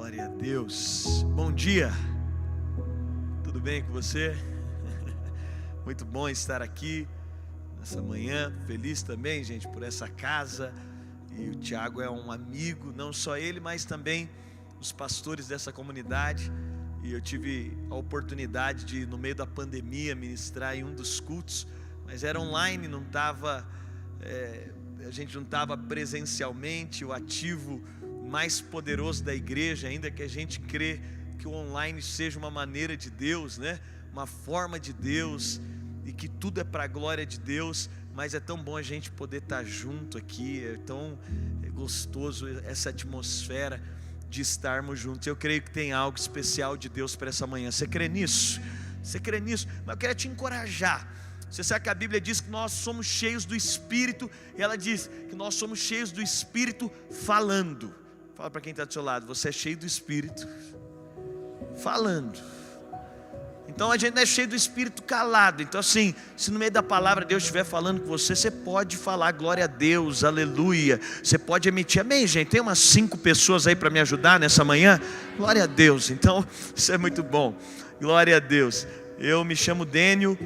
Glória a Deus. Bom dia. Tudo bem com você? Muito bom estar aqui nessa manhã. Feliz também, gente, por essa casa. E o Tiago é um amigo, não só ele, mas também os pastores dessa comunidade. E eu tive a oportunidade de, no meio da pandemia, ministrar em um dos cultos, mas era online, não estava, a gente não estava presencialmente. O ativo mais poderoso da igreja, ainda que a gente crê que o online seja uma maneira de Deus, né? Uma forma de Deus, e que tudo é para a glória de Deus, mas é tão bom a gente poder estar junto aqui, é tão gostoso essa atmosfera de estarmos juntos. Eu creio que tem algo especial de Deus para essa manhã. Você crê nisso? Você crê nisso? Mas eu quero te encorajar. Você sabe que a Bíblia diz que nós somos cheios do Espírito, e ela diz que nós somos cheios do Espírito falando. Fala para quem está do seu lado: você é cheio do Espírito falando. Então a gente não é cheio do Espírito calado. Então assim, se no meio da palavra Deus estiver falando com você, você pode falar glória a Deus, aleluia. Você pode emitir amém, gente. Tem umas 5 pessoas aí para me ajudar nessa manhã. Glória a Deus. Então isso é muito bom. Glória a Deus. Eu me chamo Dênio.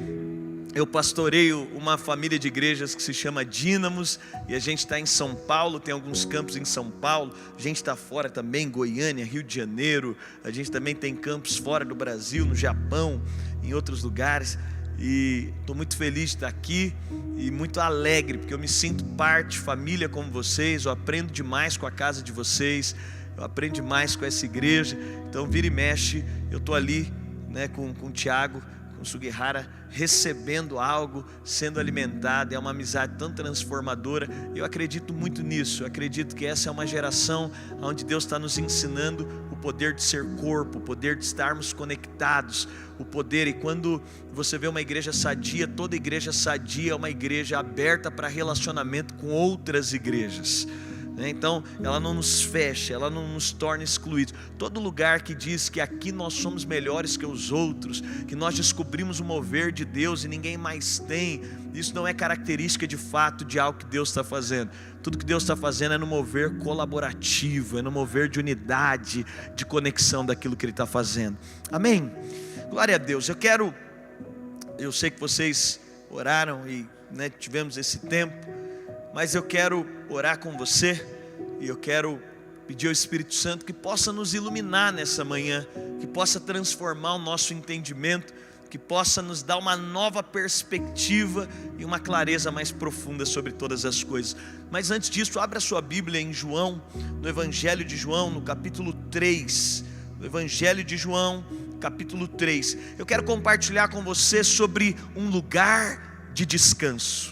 Eu pastoreio uma família de igrejas que se chama Dínamos, e a gente está em São Paulo, tem alguns campos em São Paulo, a gente está fora também, Goiânia, Rio de Janeiro, a gente também tem campos fora do Brasil, no Japão, em outros lugares, e estou muito feliz de estar aqui e muito alegre, porque eu me sinto parte, família como vocês, eu aprendo demais com a casa de vocês, eu aprendo demais com essa igreja. Então vira e mexe, eu estou ali, né, com o Tiago, com o Sugihara, recebendo algo, sendo alimentado. É uma amizade tão transformadora. Eu acredito muito nisso. Eu acredito que essa é uma geração onde Deus está nos ensinando o poder de ser corpo, o poder de estarmos conectados, o poder. E quando você vê uma igreja sadia, toda igreja sadia é uma igreja aberta para relacionamento com outras igrejas. Então ela não nos fecha, ela não nos torna excluídos. Todo lugar que diz que aqui nós somos melhores que os outros, que nós descobrimos o mover de Deus e ninguém mais tem, isso não é característica de fato de algo que Deus está fazendo. Tudo que Deus está fazendo é no mover colaborativo, é no mover de unidade, de conexão daquilo que Ele está fazendo. Amém? Glória a Deus. Eu sei que vocês oraram e, né, tivemos esse tempo, mas eu quero orar com você, e eu quero pedir ao Espírito Santo que possa nos iluminar nessa manhã, que possa transformar o nosso entendimento, que possa nos dar uma nova perspectiva e uma clareza mais profunda sobre todas as coisas. Mas antes disso, abra sua Bíblia em João, no Evangelho de João, no capítulo 3, no Evangelho de João, capítulo 3, eu quero compartilhar com você sobre um lugar de descanso.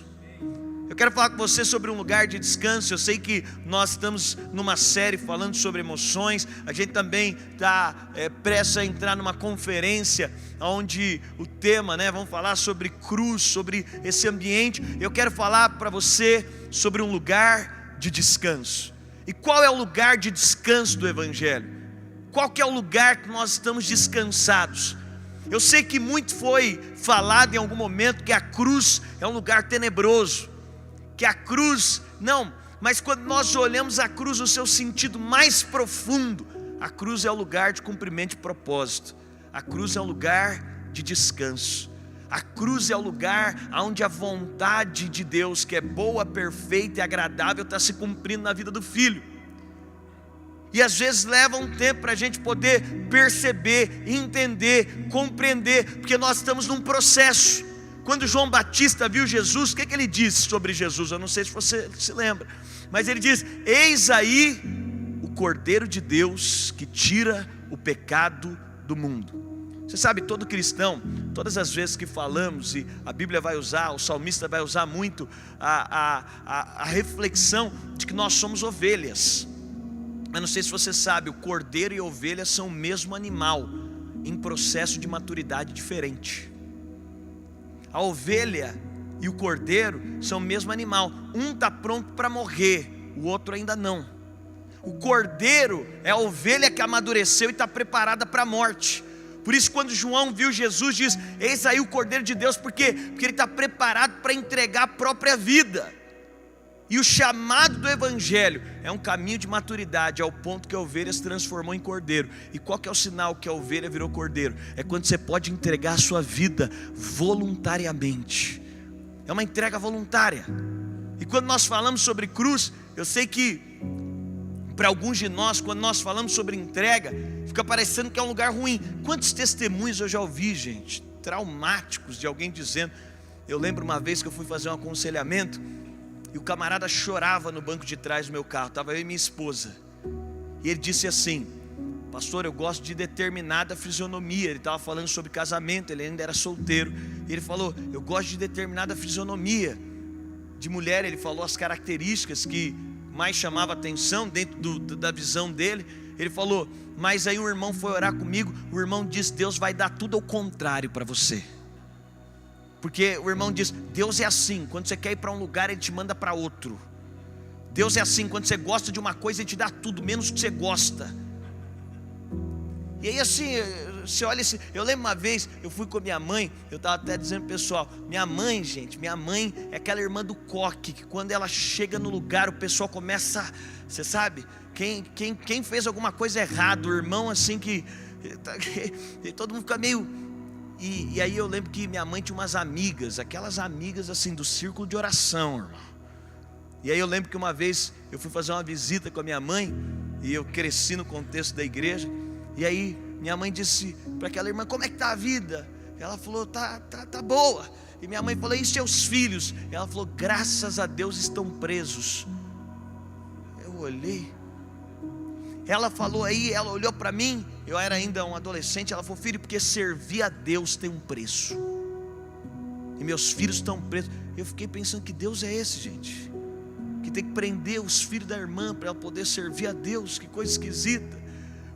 Eu quero falar com você sobre um lugar de descanso. Eu sei que nós estamos numa série falando sobre emoções. A gente também está prestes a entrar numa conferência onde o tema, né, vamos falar sobre cruz, sobre esse ambiente. Eu quero falar para você sobre um lugar de descanso. E qual é o lugar de descanso do Evangelho? Qual que é o lugar que nós estamos descansados? Eu sei que muito foi falado em algum momento que a cruz é um lugar tenebroso, que a cruz, não, mas quando nós olhamos a cruz no seu sentido mais profundo, a cruz é o lugar de cumprimento de propósito, a cruz é um lugar de descanso, a cruz é o lugar onde a vontade de Deus, que é boa, perfeita e agradável, está se cumprindo na vida do Filho. E às vezes leva um tempo para a gente poder perceber, entender, compreender, porque nós estamos num processo. Quando João Batista viu Jesus, o que ele disse sobre Jesus? Eu não sei se você se lembra, mas ele diz: eis aí o Cordeiro de Deus que tira o pecado do mundo. Você sabe, todo cristão, todas as vezes que falamos, e a Bíblia vai usar, o salmista vai usar muito a reflexão de que nós somos ovelhas. Eu não sei se você sabe, o cordeiro e a ovelha são o mesmo animal, em processo de maturidade diferente. A ovelha e o cordeiro são o mesmo animal. Um está pronto para morrer, o outro ainda não. O cordeiro é a ovelha que amadureceu e está preparada para a morte. Por isso, quando João viu Jesus, diz: eis aí o Cordeiro de Deus. Por quê? Porque ele está preparado para entregar a própria vida. E o chamado do Evangelho é um caminho de maturidade, ao ponto que a ovelha se transformou em cordeiro. E qual que é o sinal que a ovelha virou cordeiro? É quando você pode entregar a sua vida voluntariamente. É uma entrega voluntária. E quando nós falamos sobre cruz, eu sei que para alguns de nós, quando nós falamos sobre entrega, fica parecendo que é um lugar ruim. Quantos testemunhos eu já ouvi, gente, traumáticos, de alguém dizendo... Eu lembro uma vez que eu fui fazer um aconselhamento e o camarada chorava no banco de trás do meu carro. Estava eu e minha esposa. E ele disse assim: pastor, eu gosto de determinada fisionomia. Ele estava falando sobre casamento, ele ainda era solteiro. E ele falou: eu gosto de determinada fisionomia de mulher. Ele falou as características que mais chamavam atenção dentro da visão dele. Ele falou: mas aí o irmão foi orar comigo. O irmão disse: Deus vai dar tudo ao contrário para você. Porque o irmão diz: Deus é assim, quando você quer ir para um lugar, Ele te manda para outro. Deus é assim, quando você gosta de uma coisa, Ele te dá tudo, menos o que você gosta. E aí assim, você olha assim, eu lembro uma vez, eu fui com minha mãe, eu estava até dizendo pro pessoal, minha mãe, gente, minha mãe é aquela irmã do coque, que quando ela chega no lugar, o pessoal começa, você sabe, quem fez alguma coisa errada, o irmão assim que todo mundo fica meio... E aí eu lembro que minha mãe tinha umas amigas, aquelas amigas assim do círculo de oração, irmão. E aí eu lembro que uma vez eu fui fazer uma visita com a minha mãe, e eu cresci no contexto da igreja. E aí minha mãe disse para aquela irmã: como é que está a vida? Ela falou: tá boa. E minha mãe falou: e seus filhos? Ela falou: graças a Deus estão presos. Eu olhei. Ela falou aí, ela olhou para mim, eu era ainda um adolescente. Ela falou: filho, porque servir a Deus tem um preço, e meus filhos estão presos. Eu fiquei pensando: que Deus é esse, gente? Que tem que prender os filhos da irmã para ela poder servir a Deus? Que coisa esquisita.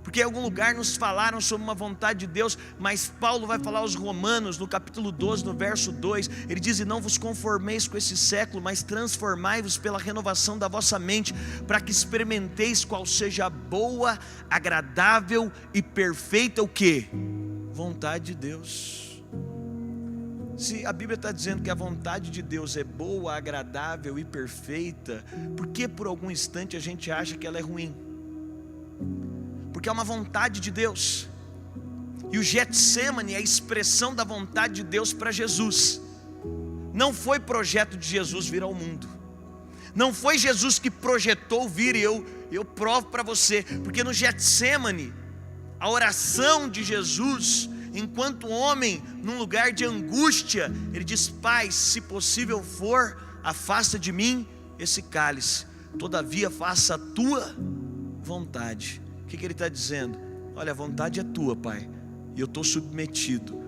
Porque em algum lugar nos falaram sobre uma vontade de Deus, mas Paulo vai falar aos Romanos, no capítulo 12, no verso 2, ele diz: e não vos conformeis com esse século, mas transformai-vos pela renovação da vossa mente, para que experimenteis qual seja a boa, agradável e perfeita, o que? Vontade de Deus. Se a Bíblia está dizendo que a vontade de Deus é boa, agradável e perfeita, por que por algum instante a gente acha que ela é ruim? Porque é uma vontade de Deus. E o Getsemane é a expressão da vontade de Deus para Jesus. Não foi projeto de Jesus vir ao mundo. Não foi Jesus que projetou vir, e eu provo para você. Porque no Getsemane, a oração de Jesus, enquanto homem, num lugar de angústia, ele diz: Pai, se possível for, afasta de mim esse cálice, todavia faça a tua vontade. O que ele está dizendo? Olha, a vontade é tua, Pai, e eu estou submetido.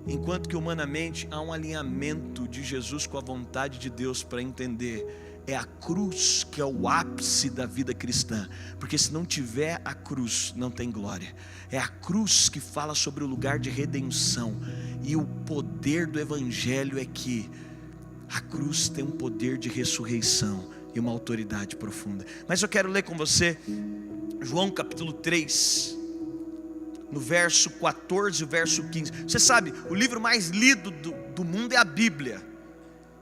Enquanto que humanamente há um alinhamento de Jesus com a vontade de Deus para entender. É a cruz que é o ápice da vida cristã, porque se não tiver a cruz, não tem glória. É a cruz que fala sobre o lugar de redenção. E o poder do Evangelho é que a cruz tem um poder de ressurreição e uma autoridade profunda. Mas eu quero ler com você João capítulo 3, no verso 14 e o verso 15. Você sabe, o livro mais lido do mundo é a Bíblia.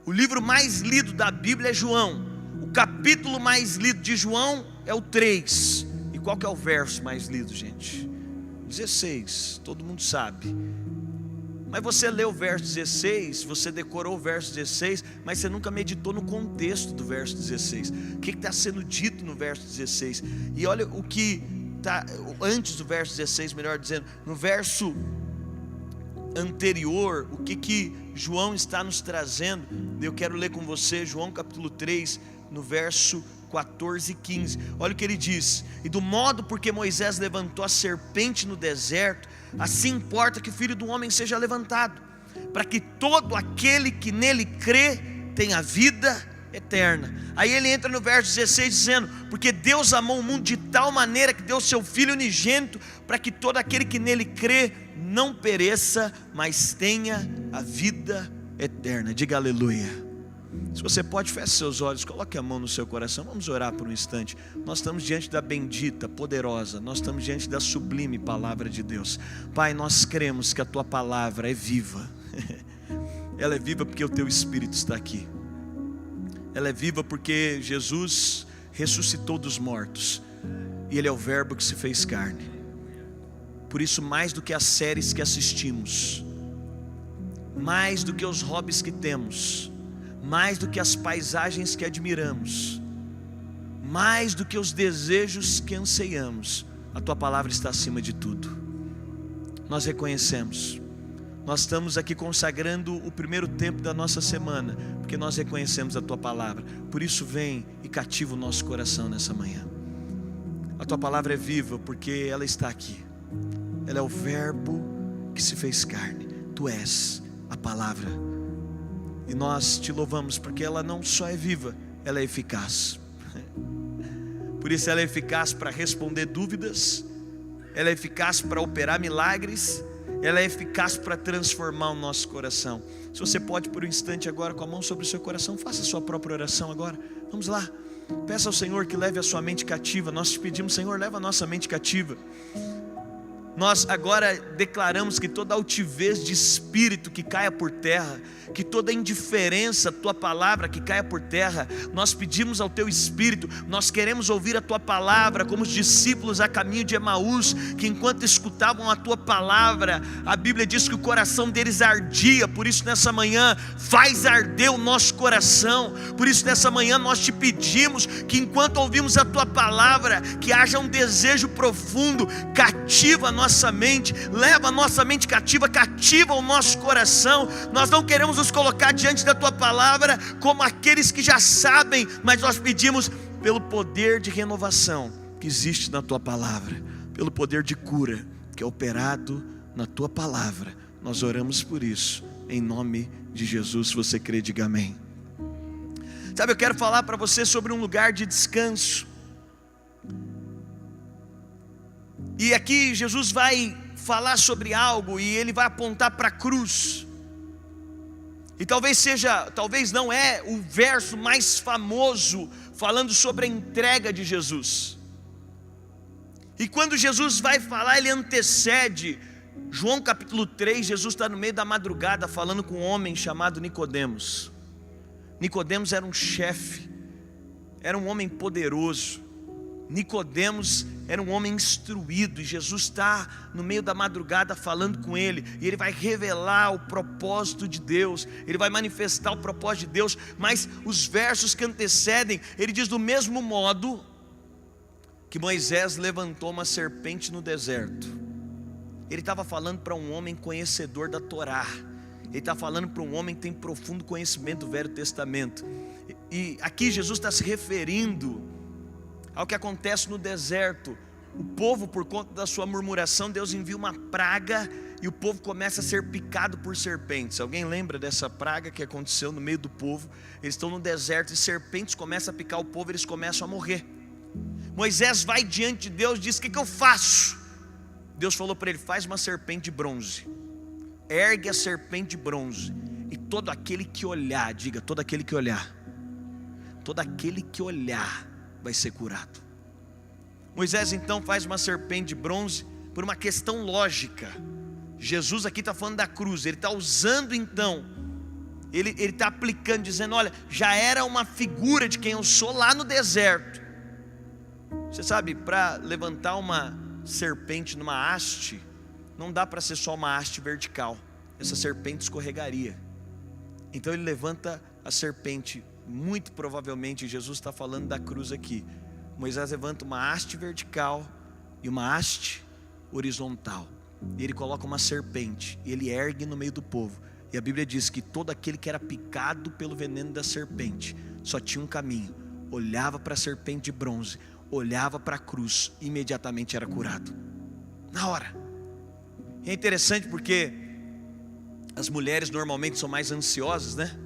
O livro mais lido da Bíblia é João. O capítulo mais lido de João é o 3. E qual que é o verso mais lido, gente? 16, todo mundo sabe. Mas você leu o verso 16, você decorou o verso 16, mas você nunca meditou no contexto do verso 16. O que está sendo dito no verso 16? E olha o que está antes do verso 16, melhor dizendo, no verso anterior, o que João está nos trazendo. Eu quero ler com você João capítulo 3, no verso 14 e 15. Olha o que ele diz: e do modo porque Moisés levantou a serpente no deserto, assim importa que o Filho do Homem seja levantado, para que todo aquele que nele crê tenha vida eterna. Aí ele entra no verso 16 dizendo: porque Deus amou o mundo de tal maneira que deu seu Filho unigênito, para que todo aquele que nele crê não pereça, mas tenha a vida eterna. Diga aleluia. Se você pode, feche seus olhos, coloque a mão no seu coração. Vamos orar por um instante. Nós estamos diante da bendita, poderosa, nós estamos diante da sublime palavra de Deus. Pai, nós cremos que a tua palavra é viva. Ela é viva porque o teu Espírito está aqui. Ela é viva porque Jesus ressuscitou dos mortos, e Ele é o Verbo que se fez carne. Por isso, mais do que as séries que assistimos, mais do que os hobbies que temos, mais do que as paisagens que admiramos, mais do que os desejos que anseiamos, a Tua palavra está acima de tudo. Nós reconhecemos. Nós estamos aqui consagrando o primeiro tempo da nossa semana, porque nós reconhecemos a Tua palavra. Por isso, vem e cativa o nosso coração nessa manhã. A Tua palavra é viva porque ela está aqui. Ela é o Verbo que se fez carne. Tu és a palavra. E nós Te louvamos porque ela não só é viva, ela é eficaz. Por isso ela é eficaz para responder dúvidas, ela é eficaz para operar milagres, ela é eficaz para transformar o nosso coração. Se você pode por um instante agora, com a mão sobre o seu coração, faça a sua própria oração agora. Vamos lá, peça ao Senhor que leve a sua mente cativa. Nós te pedimos, Senhor, leva a nossa mente cativa. Nós agora declaramos que toda altivez de espírito que caia por terra, que toda indiferença à Tua palavra que caia por terra. Nós pedimos ao Teu Espírito, nós queremos ouvir a Tua palavra, como os discípulos a caminho de Emaús, que enquanto escutavam a Tua palavra, a Bíblia diz que o coração deles ardia. Por isso nessa manhã, faz arder o nosso coração. Por isso nessa manhã nós Te pedimos que enquanto ouvimos a Tua palavra, que haja um desejo profundo, cativa a nossa mente, leva a nossa mente cativa, cativa o nosso coração. Nós não queremos nos colocar diante da Tua palavra como aqueles que já sabem, mas nós pedimos pelo poder de renovação que existe na Tua palavra, pelo poder de cura que é operado na Tua palavra. Nós oramos por isso, em nome de Jesus. Se você crê, diga amém. Sabe, eu quero falar para você sobre um lugar de descanso. E aqui Jesus vai falar sobre algo, e Ele vai apontar para a cruz. E talvez não é o verso mais famoso falando sobre a entrega de Jesus. E quando Jesus vai falar, Ele antecede. João capítulo 3, Jesus está no meio da madrugada falando com um homem chamado Nicodemos. Nicodemos era um chefe, era um homem poderoso. Nicodemos era um homem instruído, e Jesus está no meio da madrugada falando com ele, e ele vai revelar o propósito de Deus, ele vai manifestar o propósito de Deus. Mas os versos que antecedem, ele diz: do mesmo modo que Moisés levantou uma serpente no deserto. Ele estava falando para um homem conhecedor da Torá, ele está falando para um homem que tem profundo conhecimento do Velho Testamento. E aqui Jesus está se referindo ao que acontece no deserto. O povo, por conta da sua murmuração, Deus envia uma praga, e o povo começa a ser picado por serpentes. Alguém lembra dessa praga que aconteceu no meio do povo? Eles estão no deserto e serpentes começam a picar o povo, eles começam a morrer. Moisés vai diante de Deus e diz: o que eu faço? Deus falou para ele: faz uma serpente de bronze, ergue a serpente de bronze, e todo aquele que olhar, diga, todo aquele que olhar, todo aquele que olhar vai ser curado. Moisés então faz uma serpente de bronze por uma questão lógica. Jesus aqui está falando da cruz, ele está usando então, ele está aplicando, dizendo: olha, já era uma figura de quem eu sou lá no deserto. Você sabe, para levantar uma serpente numa haste, não dá para ser só uma haste vertical, essa serpente escorregaria. Então ele levanta a serpente. Muito provavelmente Jesus está falando da cruz aqui. Moisés levanta uma haste vertical e uma haste horizontal, e ele coloca uma serpente, e ele ergue no meio do povo. E a Bíblia diz que todo aquele que era picado pelo veneno da serpente só tinha um caminho: olhava para a serpente de bronze, olhava para a cruz, e imediatamente era curado, na hora. E é interessante porque as mulheres normalmente são mais ansiosas, né?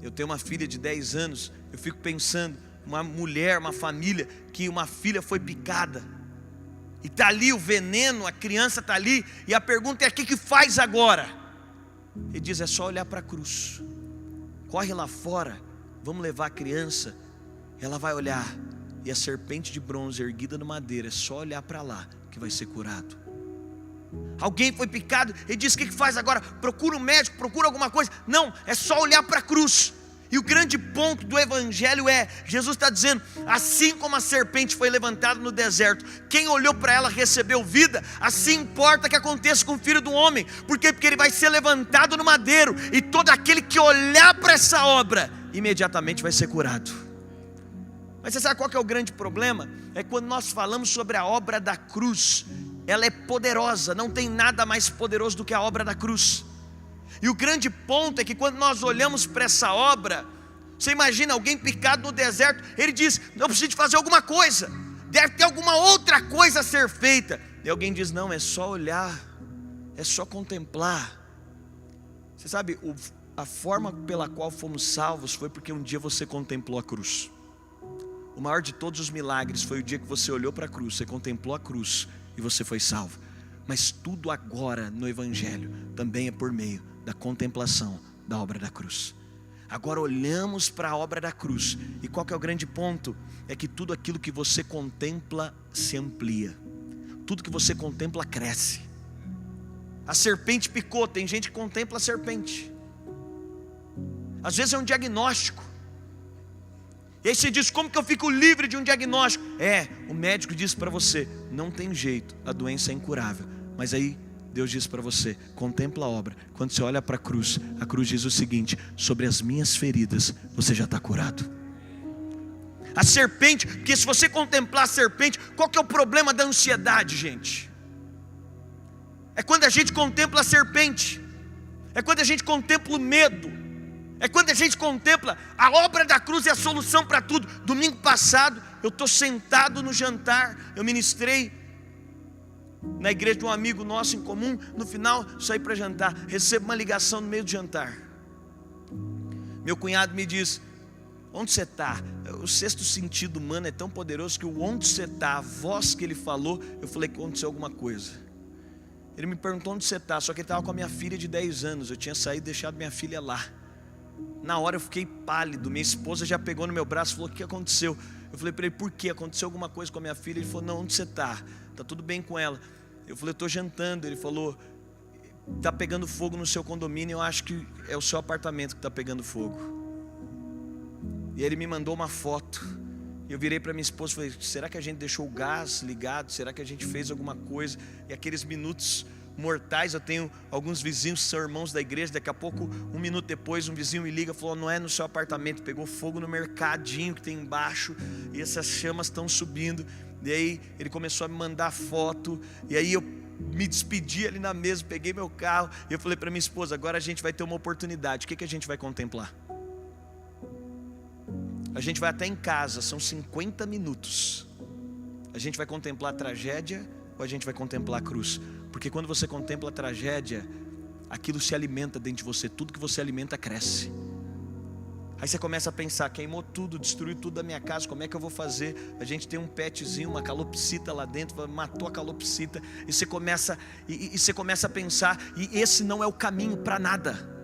Eu tenho uma filha de 10 anos, eu fico pensando, uma mulher, uma família, que uma filha foi picada, e está ali o veneno, a criança está ali, e a pergunta é: o que faz agora? Ele diz: é só olhar para a cruz, corre lá fora, vamos levar a criança, ela vai olhar, e a serpente de bronze erguida no madeira, é só olhar para lá que vai ser curado. Alguém foi picado, ele diz: o que faz agora? Procura um médico, procura alguma coisa. Não, é só olhar para a cruz. E o grande ponto do Evangelho é, Jesus está dizendo, assim como a serpente foi levantada no deserto, quem olhou para ela recebeu vida, assim importa que aconteça com o Filho do Homem. Por quê? Porque ele vai ser levantado no madeiro, e todo aquele que olhar para essa obra, imediatamente vai ser curado. Mas você sabe qual que é o grande problema? É quando nós falamos sobre a obra da cruz. Ela é poderosa, não tem nada mais poderoso do que a obra da cruz. E o grande ponto é que quando nós olhamos para essa obra, você imagina alguém picado no deserto, ele diz, eu preciso de fazer alguma coisa, deve ter alguma outra coisa a ser feita. E alguém diz, não, é só olhar, é só contemplar. Você sabe, a forma pela qual fomos salvos foi porque um dia você contemplou a cruz. O maior de todos os milagres foi o dia que você olhou para a cruz, você contemplou a cruz e você foi salvo. Mas tudo agora no Evangelho também é por meio da contemplação da obra da cruz. Agora olhamos para a obra da cruz, e qual que é o grande ponto? É que tudo aquilo que você contempla se amplia, tudo que você contempla cresce. A serpente picou, tem gente que contempla a serpente, às vezes é um diagnóstico, e aí você diz, como que eu fico livre de um diagnóstico? O médico diz para você, não tem jeito, a doença é incurável. Mas aí Deus diz para você, contempla a obra. Quando você olha para a cruz diz o seguinte, sobre as minhas feridas você já está curado. A serpente, porque se você contemplar a serpente, qual que é o problema da ansiedade, gente? É quando a gente contempla a serpente, é quando a gente contempla o medo, é quando a gente contempla a obra da cruz e a solução para tudo. Domingo passado, eu estou sentado no jantar, eu ministrei na igreja de um amigo nosso em comum. No final, saí para jantar, recebo uma ligação no meio do jantar. Meu cunhado me diz, onde você está? O sexto sentido humano é tão poderoso que o onde você está, a voz que ele falou, eu falei que aconteceu alguma coisa. Ele me perguntou onde você está, só que ele estava com a minha filha de 10 anos, eu tinha saído e deixado minha filha lá. Na hora eu fiquei pálido, minha esposa já pegou no meu braço e falou, o que aconteceu? Eu falei para ele, por quê? Aconteceu alguma coisa com a minha filha? Ele falou, não, onde você está? Está tudo bem com ela? Eu falei, eu estou jantando. Ele falou, está pegando fogo no seu condomínio, eu acho que é o seu apartamento que está pegando fogo. E ele me mandou uma foto, eu virei para minha esposa e falei, será que a gente deixou o gás ligado? Será que a gente fez alguma coisa? E aqueles minutos mortais, eu tenho alguns vizinhos que são irmãos da igreja, daqui a pouco, um minuto depois, um vizinho me liga e falou, não é no seu apartamento, pegou fogo no mercadinho que tem embaixo, e essas chamas estão subindo. E aí ele começou a me mandar foto, e aí eu me despedi ali na mesa, peguei meu carro, e eu falei para minha esposa, agora a gente vai ter uma oportunidade, o que a gente vai contemplar? A gente vai até em casa, são 50 minutos, a gente vai contemplar a tragédia, ou a gente vai contemplar a cruz? Porque quando você contempla a tragédia, aquilo se alimenta dentro de você, tudo que você alimenta cresce. Aí você começa a pensar, queimou tudo, destruiu tudo da minha casa, como é que eu vou fazer? A gente tem um petzinho, uma calopsita lá dentro, matou a calopsita, e você começa a pensar, e esse não é o caminho para nada.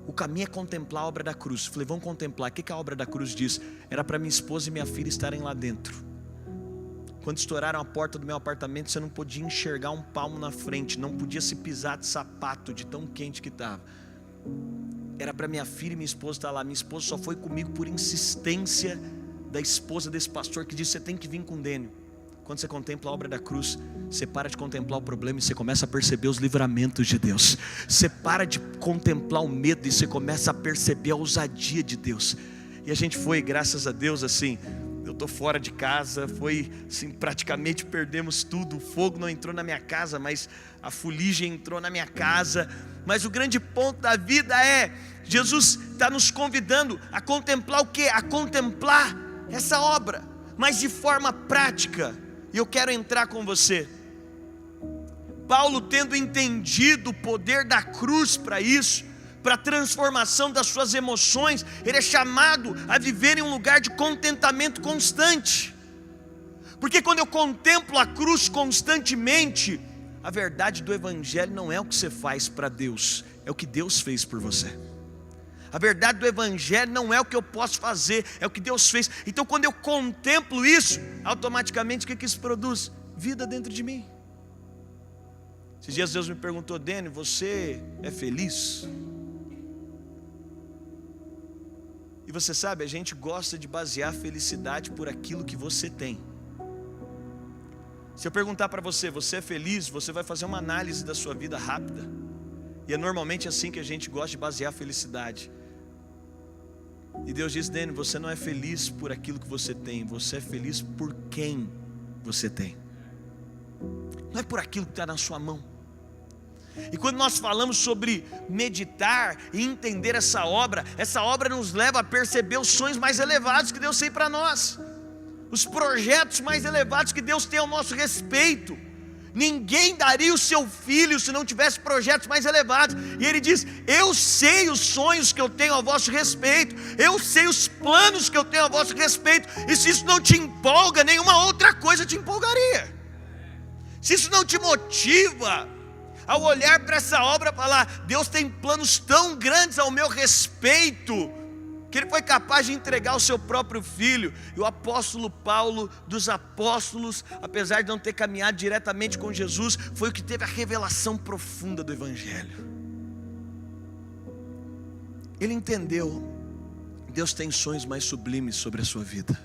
O caminho é contemplar a obra da cruz. Falei, vamos contemplar, o que a obra da cruz diz? Era para minha esposa e minha filha estarem lá dentro. Quando estouraram a porta do meu apartamento, você não podia enxergar um palmo na frente, não podia se pisar de sapato, de tão quente que estava. Era para minha filha e minha esposa estar lá. Minha esposa só foi comigo por insistência da esposa desse pastor, que disse, você tem que vir com o Dênio. Quando você contempla a obra da cruz, você para de contemplar o problema e você começa a perceber os livramentos de Deus. Você para de contemplar o medo e você começa a perceber a ousadia de Deus. E a gente foi, graças a Deus, assim, eu estou fora de casa, foi assim, praticamente perdemos tudo. O fogo não entrou na minha casa, mas a fuligem entrou na minha casa. Mas o grande ponto da vida é, Jesus está nos convidando a contemplar o quê? A contemplar essa obra, mas de forma prática. E eu quero entrar com você. Paulo, tendo entendido o poder da cruz para isso, para a transformação das suas emoções, ele é chamado a viver em um lugar de contentamento constante. Porque quando eu contemplo a cruz constantemente, a verdade do Evangelho não é o que você faz para Deus, é o que Deus fez por você. A verdade do Evangelho não é o que eu posso fazer, é o que Deus fez. Então quando eu contemplo isso, automaticamente o que isso produz? Vida dentro de mim. Esses dias Deus me perguntou, Dênio, você é feliz? E você sabe, a gente gosta de basear a felicidade por aquilo que você tem. Se eu perguntar para você, você é feliz? Você vai fazer uma análise da sua vida rápida. E é normalmente assim que a gente gosta de basear a felicidade. E Deus diz: Dênio, você não é feliz por aquilo que você tem, você é feliz por quem você tem. Não é por aquilo que está na sua mão. E quando nós falamos sobre meditar e entender essa obra nos leva a perceber os sonhos mais elevados que Deus tem para nós, os projetos mais elevados que Deus tem ao nosso respeito. Ninguém daria o seu filho se não tivesse projetos mais elevados. E ele diz: eu sei os sonhos que eu tenho a vosso respeito, eu sei os planos que eu tenho a vosso respeito. E se isso não te empolga, nenhuma outra coisa te empolgaria. Se isso não te motiva ao olhar para essa obra, falar: Deus tem planos tão grandes ao meu respeito, que Ele foi capaz de entregar o seu próprio filho. E o apóstolo Paulo, dos apóstolos, apesar de não ter caminhado diretamente com Jesus, foi o que teve a revelação profunda do Evangelho. Ele entendeu: Deus tem sonhos mais sublimes sobre a sua vida.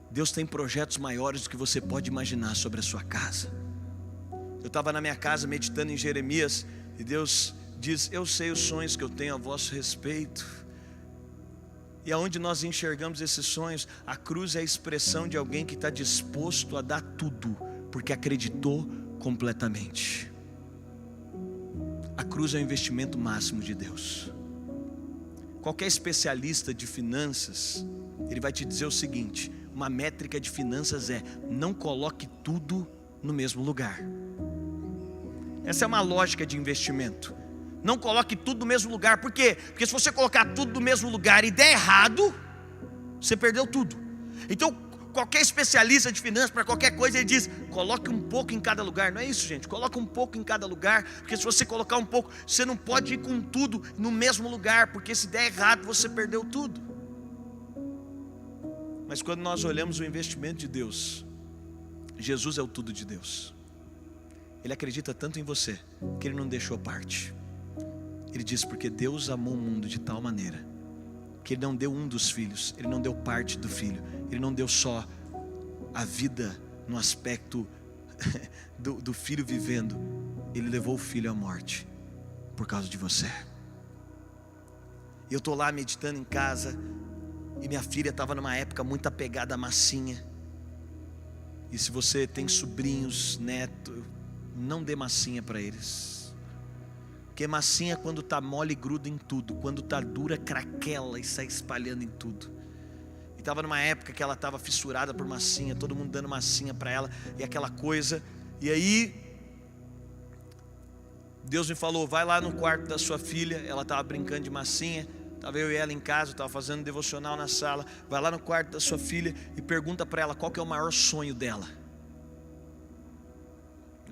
Deus tem projetos maiores do que você pode imaginar sobre a sua casa. Eu estava na minha casa meditando em Jeremias, e Deus diz: eu sei os sonhos que eu tenho a vosso respeito. E aonde nós enxergamos esses sonhos, a cruz é a expressão de alguém que está disposto a dar tudo, porque acreditou completamente. A cruz é o investimento máximo de Deus. Qualquer especialista de finanças, ele vai te dizer o seguinte: uma métrica de finanças é: não coloque tudo no mesmo lugar. Essa é uma lógica de investimento. Não coloque tudo no mesmo lugar. Por quê? Porque se você colocar tudo no mesmo lugar e der errado, você perdeu tudo. Então, qualquer especialista de finanças, para qualquer coisa, ele diz: coloque um pouco em cada lugar. Não é isso, gente? Coloque um pouco em cada lugar. Porque se você colocar um pouco, você não pode ir com tudo no mesmo lugar, porque se der errado, você perdeu tudo. Mas quando nós olhamos o investimento de Deus, Jesus é o tudo de Deus. Ele acredita tanto em você, que Ele não deixou parte. Ele diz: porque Deus amou o mundo de tal maneira, que Ele não deu um dos filhos, Ele não deu parte do filho, Ele não deu só a vida no aspecto do filho vivendo, Ele levou o filho à morte, por causa de você. E eu estou lá meditando em casa, e minha filha estava numa época muito apegada à massinha. E se você tem sobrinhos, netos, não dê massinha para eles. Porque massinha, quando está mole, gruda em tudo. Quando está dura, craquela e sai espalhando em tudo. E estava numa época que ela estava fissurada por massinha, todo mundo dando massinha para ela, e aquela coisa. E aí Deus me falou: vai lá no quarto da sua filha. Ela estava brincando de massinha, estava eu e ela em casa, estava fazendo devocional na sala. Vai lá no quarto da sua filha e pergunta para ela qual que é o maior sonho dela.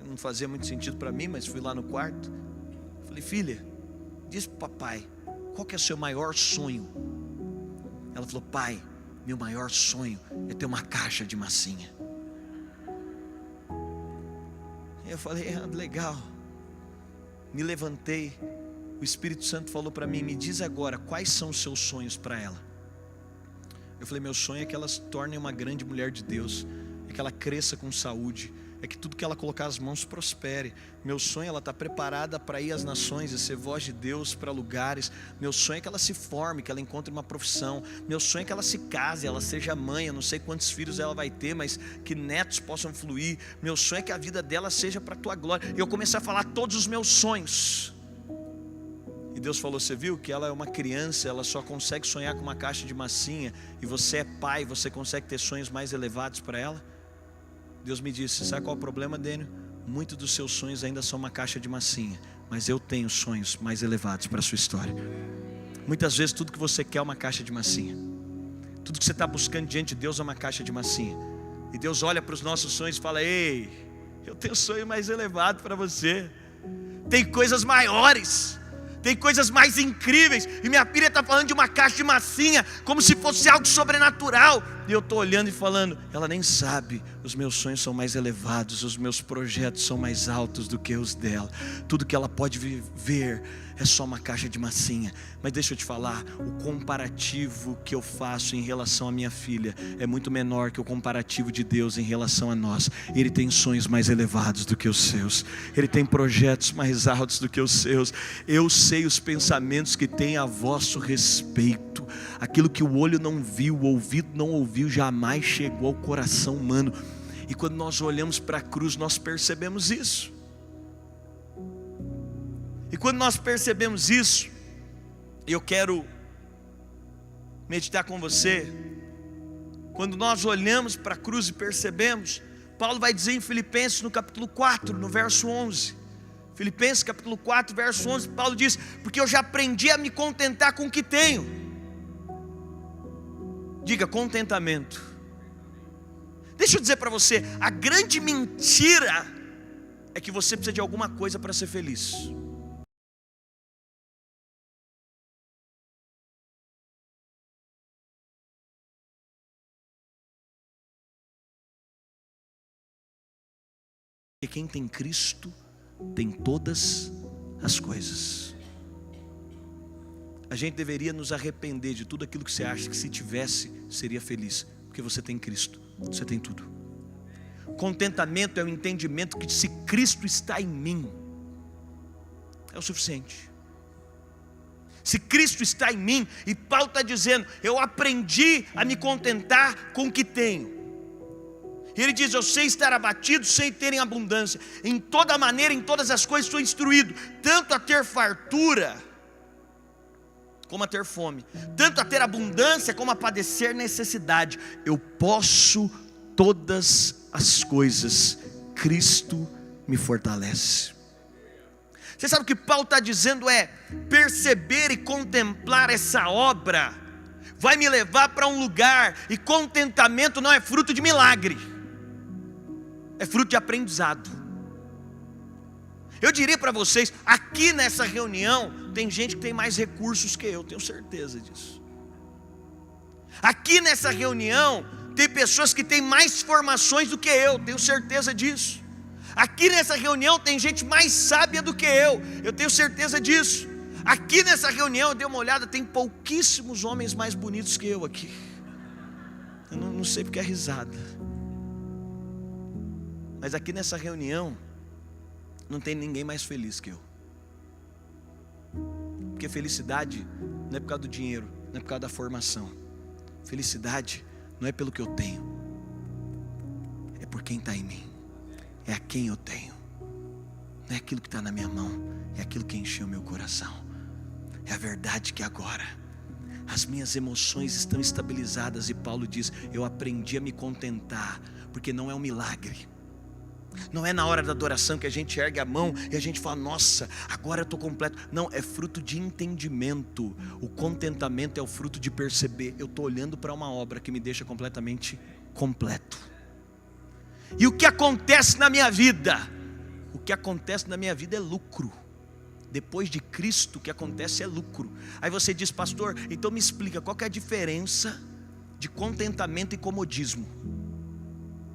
Não fazia muito sentido para mim, mas fui lá no quarto. Falei: filha, diz para o papai, qual que é o seu maior sonho? Ela falou: pai, meu maior sonho é ter uma caixa de massinha. Eu falei: legal. Me levantei, o Espírito Santo falou para mim: me diz agora, quais são os seus sonhos para ela? Eu falei: meu sonho é que ela se torne uma grande mulher de Deus, é que ela cresça com saúde, é que tudo que ela colocar as mãos prospere. Meu sonho é ela estar preparada para ir às nações e ser voz de Deus para lugares. Meu sonho é que ela se forme, que ela encontre uma profissão. Meu sonho é que ela se case, ela seja mãe. Eu não sei quantos filhos ela vai ter, mas que netos possam fluir. Meu sonho é que a vida dela seja para a tua glória. E eu comecei a falar todos os meus sonhos. E Deus falou: você viu que ela é uma criança, ela só consegue sonhar com uma caixa de massinha, e você é pai, você consegue ter sonhos mais elevados para ela? Deus me disse: sabe qual é o problema, Dênio? Muitos dos seus sonhos ainda são uma caixa de massinha, mas eu tenho sonhos mais elevados para a sua história. Muitas vezes tudo que você quer é uma caixa de massinha. Tudo que você está buscando diante de Deus é uma caixa de massinha. E Deus olha para os nossos sonhos e fala: ei, eu tenho um sonho mais elevado para você. Tem coisas maiores, tem coisas mais incríveis. E minha filha está falando de uma caixa de massinha como se fosse algo sobrenatural. E eu estou olhando e falando: ela nem sabe, os meus sonhos são mais elevados, os meus projetos são mais altos do que os dela. Tudo que ela pode ver é só uma caixa de massinha. Mas deixa eu te falar, o comparativo que eu faço em relação à minha filha é muito menor que o comparativo de Deus em relação a nós. Ele tem sonhos mais elevados do que os seus, Ele tem projetos mais altos do que os seus. Eu sei os pensamentos que tem a vosso respeito. Aquilo que o olho não viu, o ouvido não ouviu, jamais chegou ao coração humano. E quando nós olhamos para a cruz, nós percebemos isso. E quando nós percebemos isso, eu quero meditar com você. Quando nós olhamos para a cruz e percebemos, Paulo vai dizer em Filipenses no capítulo 4, no verso 11. Filipenses capítulo 4, verso 11, Paulo diz: porque eu já aprendi a me contentar com o que tenho. Diga, contentamento. Deixa eu dizer para você, a grande mentira é que você precisa de alguma coisa para ser feliz. Porque quem tem Cristo tem todas as coisas. A gente deveria nos arrepender de tudo aquilo que você acha que se tivesse seria feliz, porque você tem Cristo, você tem tudo. Contentamento é o entendimento que se Cristo está em mim, é o suficiente. Se Cristo está em mim, e Paulo está dizendo, eu aprendi a me contentar com o que tenho. Ele diz, eu sei estar abatido, sei ter em abundância, em toda maneira, em todas as coisas sou instruído, tanto a ter fartura, como a ter fome, tanto a ter abundância, como a padecer necessidade. Eu posso todas as coisas, Cristo me fortalece. Você sabe o que Paulo está dizendo é, perceber e contemplar essa obra, vai me levar para um lugar, e contentamento não é fruto de milagre, é fruto de aprendizado. Eu diria para vocês, aqui nessa reunião, tem gente que tem mais recursos que eu, tenho certeza disso. Aqui nessa reunião, tem pessoas que têm mais formações do que eu, tenho certeza disso. Aqui nessa reunião, tem gente mais sábia do que eu tenho certeza disso. Aqui nessa reunião, eu dei uma olhada, tem pouquíssimos homens mais bonitos que eu aqui. Eu não sei porque é risada. Mas aqui nessa reunião, não tem ninguém mais feliz que eu. Porque felicidade não é por causa do dinheiro, não é por causa da formação. Felicidade não é pelo que eu tenho, é por quem está em mim, é a quem eu tenho. Não é aquilo que está na minha mão, é aquilo que encheu meu coração. É a verdade que agora as minhas emoções estão estabilizadas. E Paulo diz, eu aprendi a me contentar, porque não é um milagre. Não é na hora da adoração que a gente ergue a mão e a gente fala, nossa, agora eu estou completo. Não, é fruto de entendimento. O contentamento é o fruto de perceber, eu estou olhando para uma obra que me deixa completamente completo. E o que acontece na minha vida? O que acontece na minha vida é lucro. Depois de Cristo, o que acontece é lucro. Aí você diz, pastor, então me explica, qual que é a diferença de contentamento e comodismo?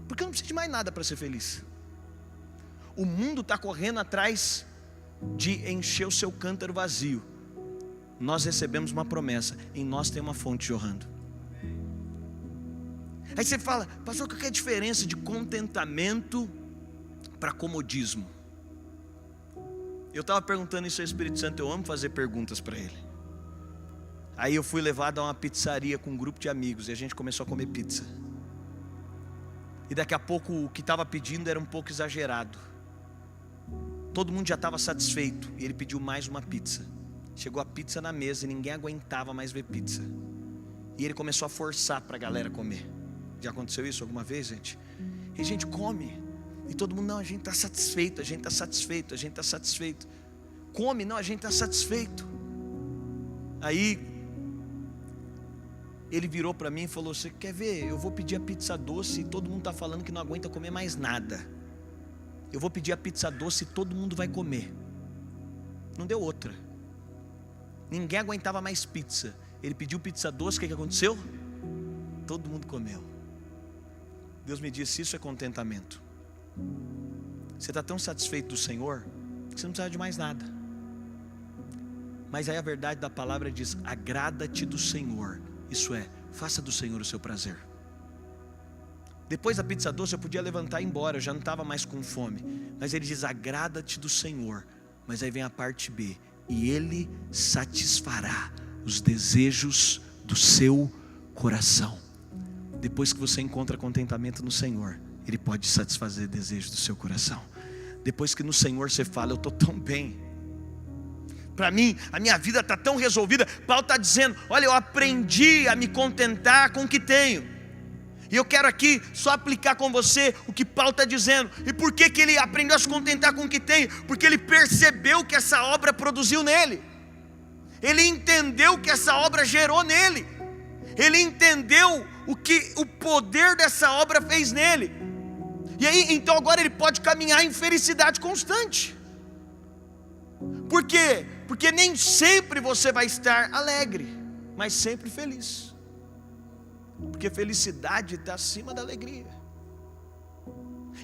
Porque eu não preciso de mais nada para ser feliz. O mundo está correndo atrás de encher o seu cântaro vazio. Nós recebemos uma promessa, em nós tem uma fonte jorrando. Aí você fala, pastor, qual que é a diferença de contentamento para comodismo? Eu estava perguntando isso ao Espírito Santo, eu amo fazer perguntas para ele. Aí eu fui levado a uma pizzaria com um grupo de amigos, e a gente começou a comer pizza. E daqui a pouco o que estava pedindo era um pouco exagerado. Todo mundo já estava satisfeito, e ele pediu mais uma pizza. Chegou a pizza na mesa e ninguém aguentava mais ver pizza. E ele começou a forçar para a galera comer. Já aconteceu isso alguma vez, gente? E a gente come, e todo mundo, não, a gente está satisfeito, a gente está satisfeito, a gente está satisfeito. Come, não, a gente está satisfeito. Aí ele virou para mim e falou, você quer ver, eu vou pedir a pizza doce e todo mundo está falando que não aguenta comer mais nada. Eu vou pedir a pizza doce e todo mundo vai comer. Não deu outra. Ninguém aguentava mais pizza. Ele pediu pizza doce, o que aconteceu? Todo mundo comeu. Deus me disse, isso é contentamento. Você está tão satisfeito do Senhor, que você não precisa de mais nada. Mas aí a verdade da palavra diz: agrada-te do Senhor. Isso é, faça do Senhor o seu prazer. Depois da pizza doce eu podia levantar e ir embora, eu já não estava mais com fome. Mas ele diz: agrada-te do Senhor. Mas aí vem a parte B: e Ele satisfará os desejos do seu coração. Depois que você encontra contentamento no Senhor, Ele pode satisfazer desejos do seu coração. Depois que no Senhor você fala: eu estou tão bem, para mim a minha vida está tão resolvida. Paulo está dizendo: olha, eu aprendi a me contentar com o que tenho. E eu quero aqui só aplicar com você o que Paulo está dizendo. E por que ele aprendeu a se contentar com o que tem? Porque ele percebeu que essa obra produziu nele. Ele entendeu que essa obra gerou nele. Ele entendeu o que o poder dessa obra fez nele. E aí, então agora ele pode caminhar em felicidade constante. Por quê? Porque nem sempre você vai estar alegre, mas sempre feliz. Porque felicidade está acima da alegria.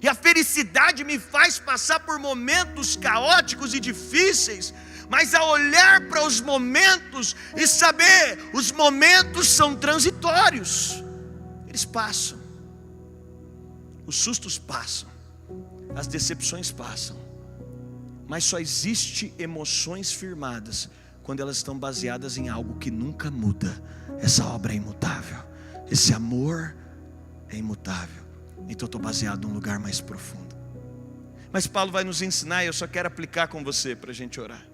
E a felicidade me faz passar por momentos caóticos e difíceis, mas a olhar para os momentos e saber, os momentos são transitórios. Eles passam. Os sustos passam. As decepções passam. Mas só existe emoções firmadas quando elas estão baseadas em algo que nunca muda. Essa obra é imutável. Esse amor é imutável. Então eu estou baseado num lugar mais profundo. Mas Paulo vai nos ensinar, e eu só quero aplicar com você para a gente orar.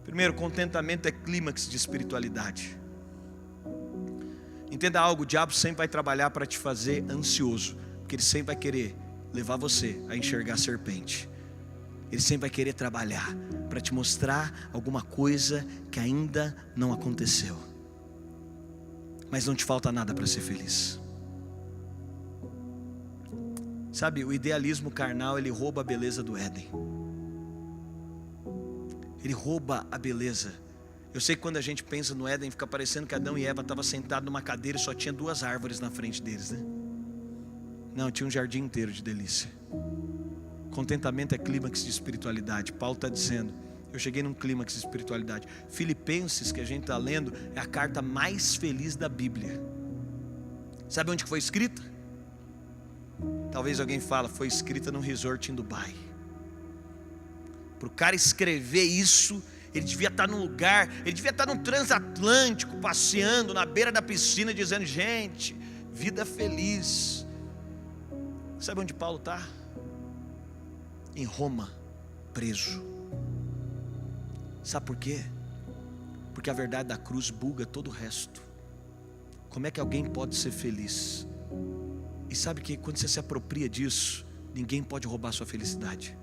Primeiro, contentamento é clímax de espiritualidade. Entenda algo: o diabo sempre vai trabalhar para te fazer ansioso, porque ele sempre vai querer levar você a enxergar a serpente. Ele sempre vai querer trabalhar para te mostrar alguma coisa que ainda não aconteceu. Mas não te falta nada para ser feliz. Sabe, o idealismo carnal, ele rouba a beleza do Éden. Ele rouba a beleza. Eu sei que quando a gente pensa no Éden, fica parecendo que Adão e Eva estavam sentados numa cadeira e só tinha 2 árvores na frente deles, né? Não, tinha um jardim inteiro de delícia. Contentamento é clímax de espiritualidade. Paulo está dizendo: eu cheguei num clímax de espiritualidade. Filipenses, que a gente está lendo, é a carta mais feliz da Bíblia. Sabe onde que foi escrita? Talvez alguém fala: foi escrita num resort em Dubai. Para o cara escrever isso, ele devia estar num lugar, ele devia estar num transatlântico, passeando na beira da piscina, dizendo: gente, vida feliz. Sabe onde Paulo está? Em Roma, preso. Sabe por quê? Porque a verdade da cruz buga todo o resto. Como é que alguém pode ser feliz? E sabe que quando você se apropria disso, ninguém pode roubar sua felicidade.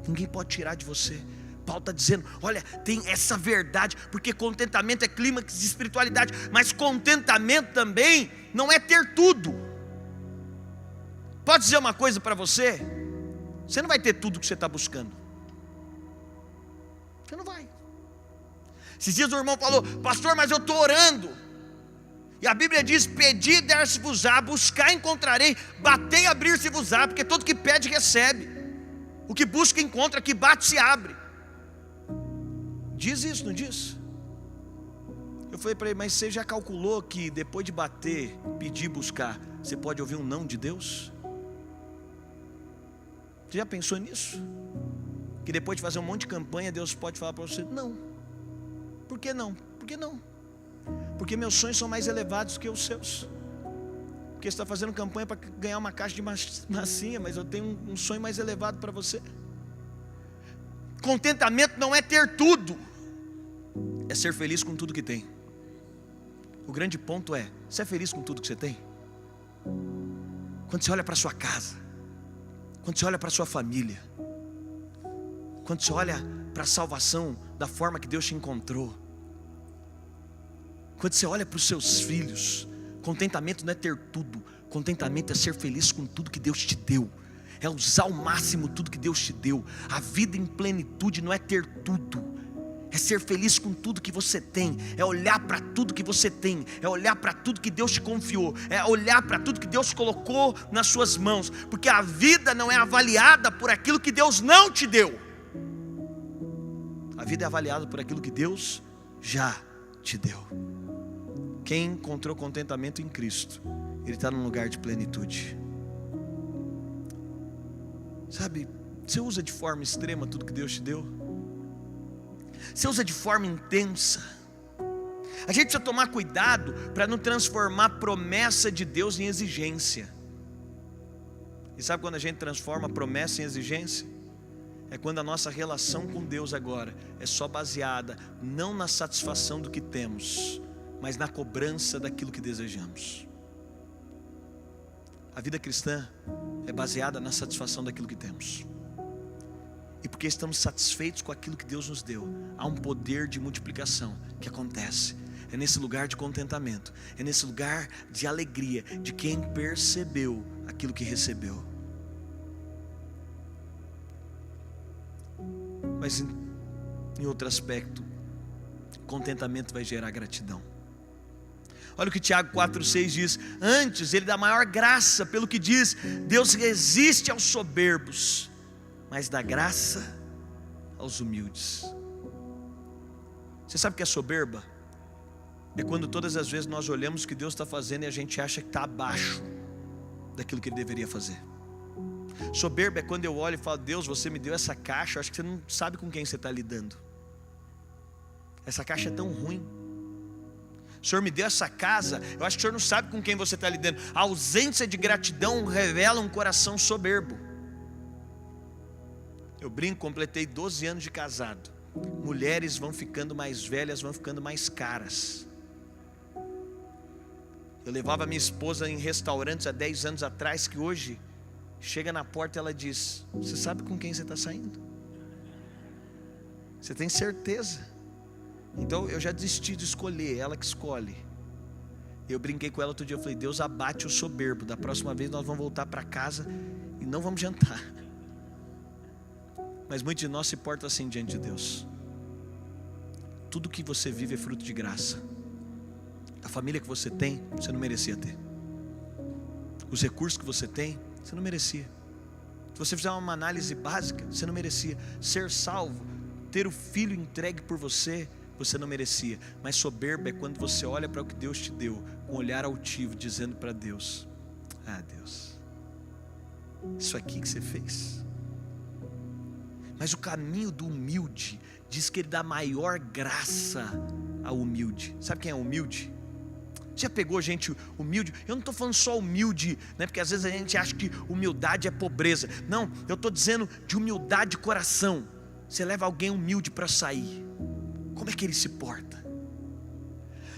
Ninguém pode tirar de você. Paulo está dizendo: olha, tem essa verdade, porque contentamento é clímax de espiritualidade. Mas contentamento também não é ter tudo. Pode dizer uma coisa para você: você não vai ter tudo que você está buscando. Você não vai. Esses dias o irmão falou: pastor, mas eu estou orando. E a Bíblia diz: pedi, dar-se-vos-á, buscar, encontrarei, batei, abrir-se-vos-á, porque todo que pede, recebe. O que busca, encontra, que bate, se abre. Diz isso, não diz? Eu falei para ele: mas você já calculou que depois de bater, pedir, buscar, você pode ouvir um não de Deus? Você já pensou nisso? Que depois de fazer um monte de campanha, Deus pode falar para você: não. Por que não? Por que não? Porque meus sonhos são mais elevados que os seus. Porque você está fazendo campanha para ganhar uma caixa de massinha, mas eu tenho um sonho mais elevado para você. Contentamento não é ter tudo, é ser feliz com tudo que tem. O grande ponto é: você é feliz com tudo que você tem? Quando você olha para sua casa, quando você olha para sua família, quando você olha para a salvação da forma que Deus te encontrou, quando você olha para os seus filhos, contentamento não é ter tudo, contentamento é ser feliz com tudo que Deus te deu, é usar ao máximo tudo que Deus te deu. A vida em plenitude não é ter tudo, é ser feliz com tudo que você tem, é olhar para tudo que você tem, é olhar para tudo que Deus te confiou, é olhar para tudo que Deus colocou nas suas mãos, porque a vida não é avaliada por aquilo que Deus não te deu. A vida é avaliada por aquilo que Deus já te deu. Quem encontrou contentamento em Cristo, ele está num lugar de plenitude. Sabe, você usa de forma extrema tudo que Deus te deu? Você usa de forma intensa? A gente precisa tomar cuidado para não transformar a promessa de Deus em exigência. E sabe quando a gente transforma a promessa em exigência? É quando a nossa relação com Deus agora é só baseada não na satisfação do que temos, mas na cobrança daquilo que desejamos. A vida cristã é baseada na satisfação daquilo que temos. E porque estamos satisfeitos com aquilo que Deus nos deu, há um poder de multiplicação que acontece. É nesse lugar de contentamento, é nesse lugar de alegria de quem percebeu aquilo que recebeu. Mas em outro aspecto, contentamento vai gerar gratidão. Olha o que Tiago 4,6 diz: antes ele dá maior graça, pelo que diz, Deus resiste aos soberbos, mas dá graça aos humildes. Você sabe o que é soberba? É quando todas as vezes nós olhamos o que Deus está fazendo e a gente acha que está abaixo daquilo que Ele deveria fazer. Soberba é quando eu olho e falo: Deus, você me deu essa caixa, eu acho que você não sabe com quem você está lidando. Essa caixa é tão ruim. O Senhor me deu essa casa, eu acho que o Senhor não sabe com quem você está lidando. A ausência de gratidão revela um coração soberbo. Eu brinco, completei 12 anos de casado. Mulheres vão ficando mais velhas, vão ficando mais caras. Eu levava minha esposa em restaurantes há 10 anos atrás, que hoje chega na porta e ela diz: você sabe com quem você está saindo? Você tem certeza? Então eu já desisti de escolher, ela que escolhe. Eu brinquei com ela outro dia, eu falei: Deus abate o soberbo, da próxima vez nós vamos voltar para casa e não vamos jantar. Mas muitos de nós se portam assim diante de Deus. Tudo que você vive é fruto de graça. A família que você tem, você não merecia ter. Os recursos que você tem, você não merecia. Se você fizer uma análise básica, você não merecia. Ser salvo, ter o filho entregue por você, você não merecia. Mas soberba é quando você olha para o que Deus te deu, com um olhar altivo, dizendo para Deus: ah, Deus, isso aqui que você fez. Mas o caminho do humilde diz que ele dá maior graça ao humilde. Sabe quem é humilde? Já pegou gente humilde? Eu não estou falando só humilde, né? Porque às vezes a gente acha que humildade é pobreza. Não, eu estou dizendo de humildade de coração. Você leva alguém humilde para sair, como é que ele se porta?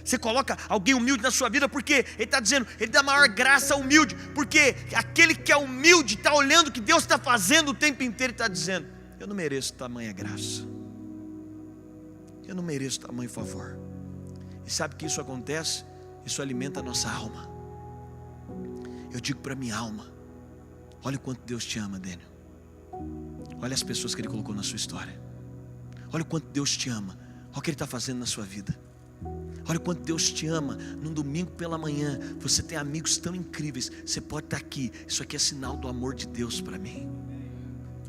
Você coloca alguém humilde na sua vida, porque ele está dizendo, ele dá maior graça ao humilde, porque aquele que é humilde está olhando o que Deus está fazendo o tempo inteiro e está dizendo: eu não mereço tamanha graça, eu não mereço tamanho favor. E sabe que isso acontece? Isso alimenta a nossa alma. Eu digo para minha alma: olha o quanto Deus te ama, Daniel. Olha as pessoas que Ele colocou na sua história. Olha o quanto Deus te ama. Olha o que Ele está fazendo na sua vida. Olha o quanto Deus te ama. Num domingo pela manhã, você tem amigos tão incríveis. Você pode estar aqui. Isso aqui é sinal do amor de Deus para mim.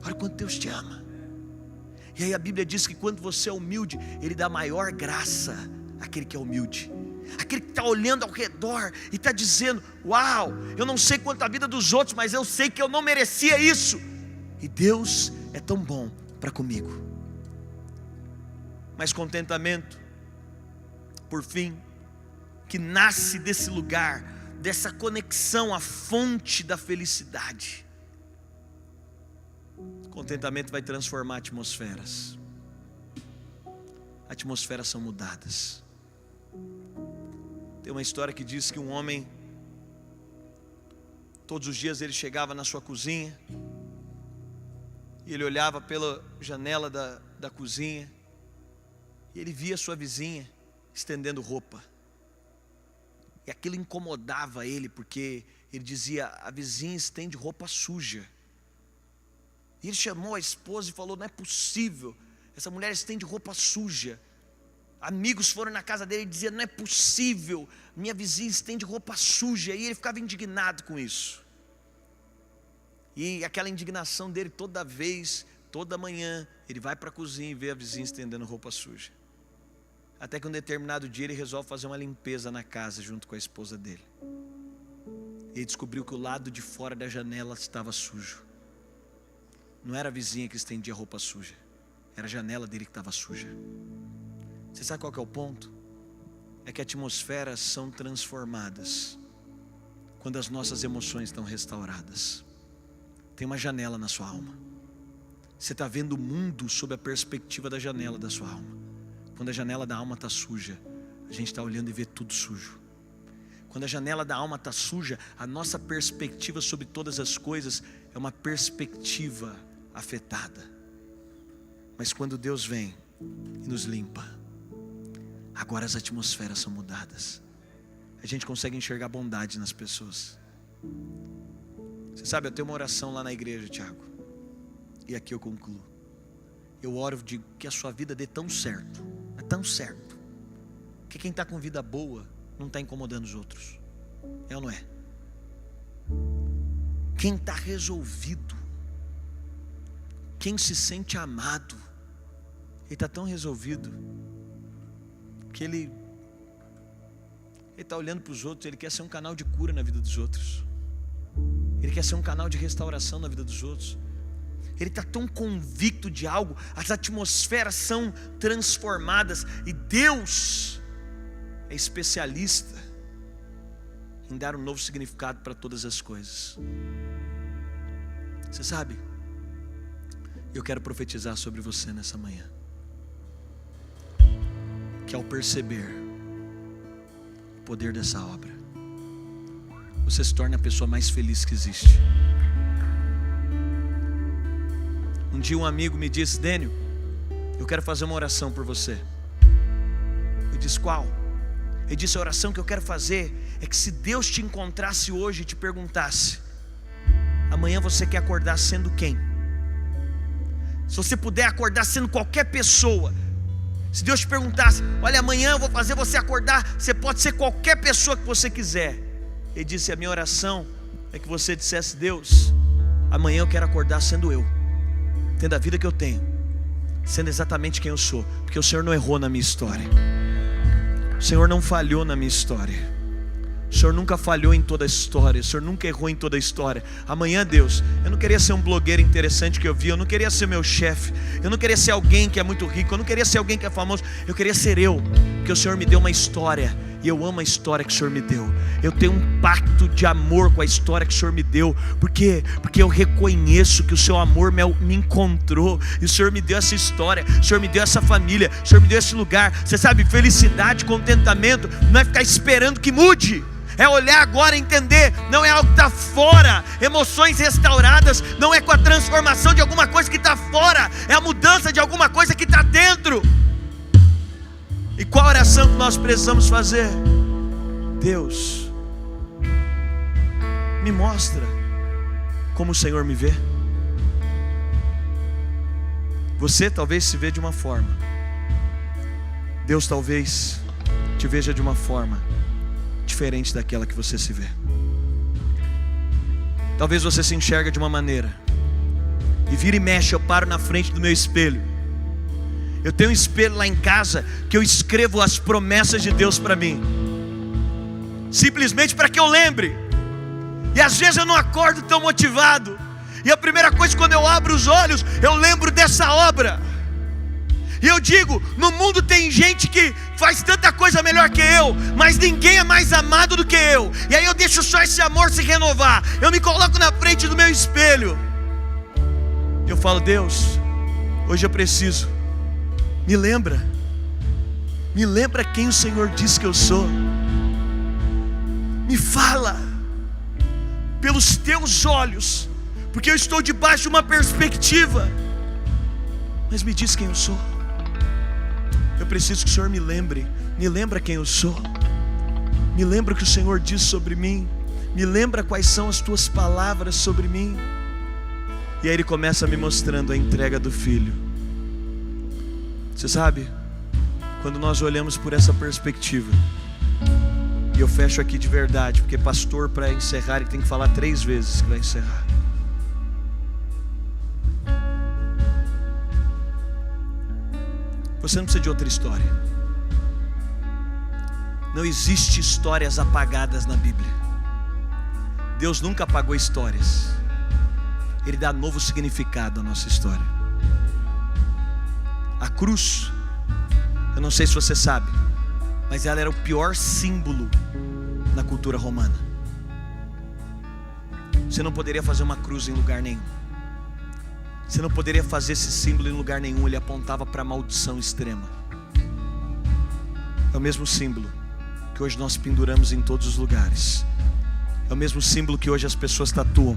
Olha o quanto Deus te ama. E aí a Bíblia diz que quando você é humilde, Ele dá maior graça àquele que é humilde. Aquele que está olhando ao redor e está dizendo: uau, eu não sei quanto a vida dos outros, mas eu sei que eu não merecia isso. E Deus é tão bom para comigo. Mas contentamento, por fim, que nasce desse lugar, dessa conexão à fonte da felicidade. Contentamento vai transformar atmosferas. Atmosferas são mudadas. Tem uma história que diz que um homem, todos os dias ele chegava na sua cozinha, e ele olhava pela janela da cozinha, e ele via sua vizinha estendendo roupa. E aquilo incomodava ele, porque ele dizia: a vizinha estende roupa suja. E ele chamou a esposa e falou: não é possível, essa mulher estende roupa suja. Amigos foram na casa dele e diziam: não é possível, minha vizinha estende roupa suja. E ele ficava indignado com isso. E aquela indignação dele toda vez toda manhã ele vai para a cozinha e vê a vizinha estendendo roupa suja. Até que um determinado dia ele resolve fazer uma limpeza na casa junto com a esposa dele. E ele descobriu que o lado de fora da janela estava sujo. Não era a vizinha que estendia roupa suja, era a janela dele que estava suja. Você sabe qual que é o ponto? É que atmosferas são transformadas quando as nossas emoções estão restauradas. Tem uma janela na sua alma. Você está vendo o mundo sob a perspectiva da janela da sua alma. Quando a janela da alma está suja, a gente está olhando e vê tudo sujo. Quando a janela da alma está suja, a nossa perspectiva sobre todas as coisas é uma perspectiva afetada. Mas quando Deus vem e nos limpa, agora as atmosferas são mudadas. A gente consegue enxergar bondade nas pessoas. Você sabe, eu tenho uma oração lá na igreja, Tiago, e aqui eu concluo. Eu oro de que a sua vida dê tão certo, tão certo, que quem está com vida boa não está incomodando os outros. É ou não é? Quem está resolvido, quem se sente amado, ele está tão resolvido que ele está olhando para os outros. Ele quer ser um canal de cura na vida dos outros. Ele quer ser um canal de restauração na vida dos outros. Ele está tão convicto de algo, as atmosferas são transformadas. E Deus é especialista em dar um novo significado para todas as coisas. Você sabe, eu quero profetizar sobre você nessa manhã, que ao perceber o poder dessa obra, você se torna a pessoa mais feliz que existe. Um dia um amigo me disse: Dênio, eu quero fazer uma oração por você. Eu disse: qual? Ele disse: a oração que eu quero fazer é que se Deus te encontrasse hoje e te perguntasse: amanhã você quer acordar sendo quem? Se você puder acordar sendo qualquer pessoa. Se Deus te perguntasse: olha, amanhã eu vou fazer você acordar, você pode ser qualquer pessoa que você quiser. Ele disse: a minha oração é que você dissesse: Deus, amanhã eu quero acordar sendo eu, tendo a vida que eu tenho, sendo exatamente quem eu sou, porque o Senhor não errou na minha história, o Senhor não falhou na minha história, o Senhor nunca falhou em toda a história, o Senhor nunca errou em toda a história. Amanhã, Deus, eu não queria ser um blogueiro interessante que eu vi, eu não queria ser meu chefe, eu não queria ser alguém que é muito rico, eu não queria ser alguém que é famoso, eu queria ser eu, porque o Senhor me deu uma história, e eu amo a história que o Senhor me deu. Eu tenho um pacto de amor com a história que o Senhor me deu. Por quê? Porque eu reconheço que o seu amor me encontrou, e o Senhor me deu essa história, o Senhor me deu essa família, o Senhor me deu esse lugar. Você sabe, felicidade, contentamento não é ficar esperando que mude, é olhar agora e entender. Não é algo que está fora. Emoções restauradas não é com a transformação de alguma coisa que está fora, é a mudança de alguma coisa que está dentro. E qual oração que nós precisamos fazer? Deus, me mostra como o Senhor me vê. Você talvez se vê de uma forma, Deus talvez te veja de uma forma diferente daquela que você se vê. Talvez você se enxerga de uma maneira, e vira e mexe eu paro na frente do meu espelho. Eu tenho um espelho lá em casa que eu escrevo as promessas de Deus para mim, simplesmente para que eu lembre. E às vezes eu não acordo tão motivado, e a primeira coisa, quando eu abro os olhos, eu lembro dessa obra. E eu digo: no mundo tem gente que faz tanta coisa melhor que eu, mas ninguém é mais amado do que eu. E aí eu deixo só esse amor se renovar. Eu me coloco na frente do meu espelho, eu falo: Deus, hoje eu preciso. Me lembra quem o Senhor diz que eu sou. Me fala pelos teus olhos, porque eu estou debaixo de uma perspectiva, mas me diz quem eu sou. Eu preciso que o Senhor me lembra quem eu sou, me lembra o que o Senhor diz sobre mim, me lembra quais são as tuas palavras sobre mim. E aí Ele começa me mostrando a entrega do Filho. Você sabe, quando nós olhamos por essa perspectiva, e eu fecho aqui de verdade, porque pastor, para encerrar, ele tem que falar 3 vezes que vai encerrar. Você não precisa de outra história. Não existe histórias apagadas na Bíblia. Deus nunca apagou histórias. Ele dá novo significado à nossa história. A cruz, eu não sei se você sabe, mas ela era o pior símbolo na cultura romana. Você não poderia fazer uma cruz em lugar nenhum. Você não poderia fazer esse símbolo em lugar nenhum. Ele apontava para a maldição extrema. É o mesmo símbolo que hoje nós penduramos em todos os lugares. É o mesmo símbolo que hoje as pessoas tatuam.